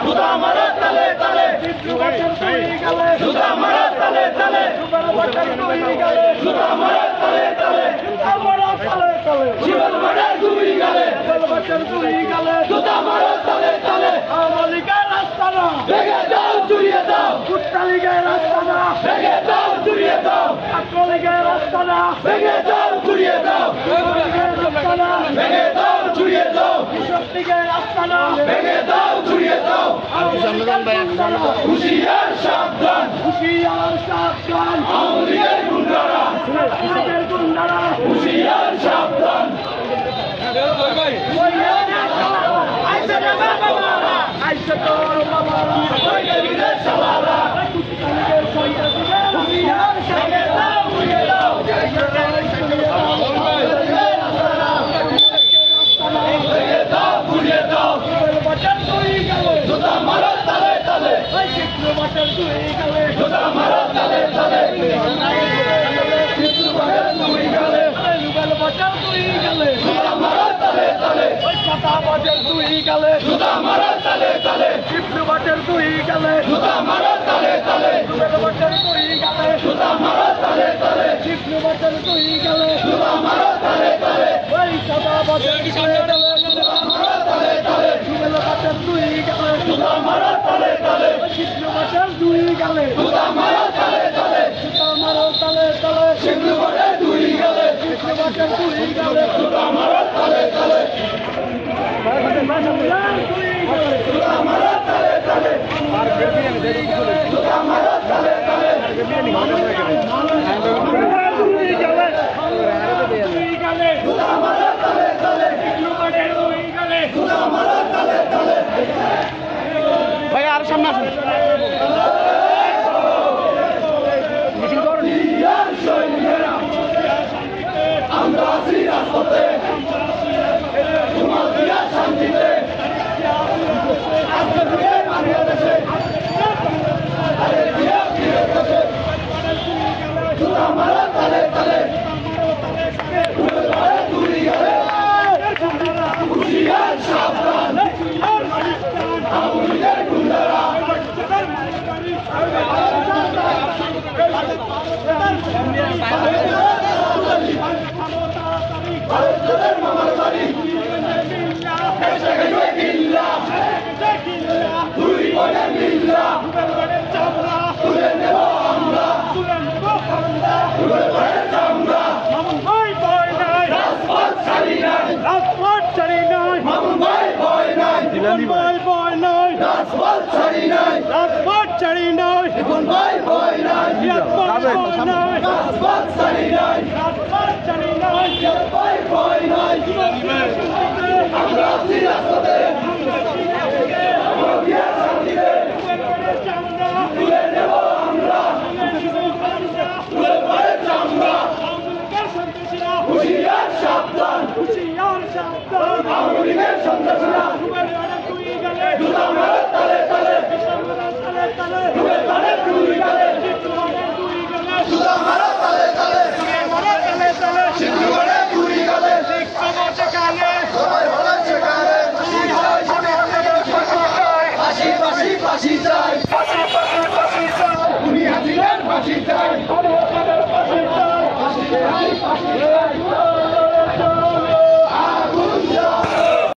জুতা মারো তালে তালে জুতা মারো তালে তালে জুতা মারো তালে তালে জীবন মারে দুই গালে জুতা মারো তালে তালে আমলিকার রাস্তা না ভেঙে দাও চুরিয়ে দাও কুট্টালিগায় রাস্তা না ভেঙে দাও চুরিয়ে দাও আকলিগায় রাস্তা না ভেঙে দাও চুরিয়ে দাও রাস্তা না ভেঙে দাও চুরিয়ে দাও কিশোরদিগায় রাস্তা না ভেঙে দাও চুরিয়ে দাও হুশিয়ার সাবধান আমলিগের গুন্ডারা হুশিয়ার সাবধান জুতা মারো তালে তালে জুতা মারো তালে তালে জুতা মারো তালে তালে জুতা মারো তালে তালে জুতা মারো তালে তালে জুতা মারো তালে তালে জুতা মারো তালে তালে জুতা মারো তালে তালে জুতা মারো তালে তালে জুতা মারো তালে তালে শিবলু বটে দুই গালে জুতা মারো তালে তালে জুতা মারো তালে তালে জুতা মারো তালে তালে জুতা মারো তালে তালে জুতা মারো তালে তালে ভাই আর সামনে আসুন আমরা আছি রাজপথে তোমার দিয়া শান্তিতে বাংলাদেশে জুতা মারো তালে তালে হুশিয়ার সাবধান আমলিগের গুন্ডারা মামার বাড়ি দুই বলে মিল্লা তুলে নেব আমরা তুলে ভরে চামড়া রাজপথ ছাড়ি নাই মামুন ভাই ভয় নাই রাজপথ ছাড়ি নাই জীবন ভাই ভয় নাই রাজপথ ছাড়ি নাই ভাই ভয় নাই আমরা আছি রাজপথে শান্তিতে তুলে নেব আমরা তুলে ভরে চামড়া হুশিয়ার সাবধান আমলিগের সন্ত্রাসীরা জুতা মারো তালে তালে জুতা মারো তালে তালে শিবলু বটে দুই গালে সবাই বলে সেখানে ফাঁসি চাই উনি হাসিলেন ফাঁসি চাই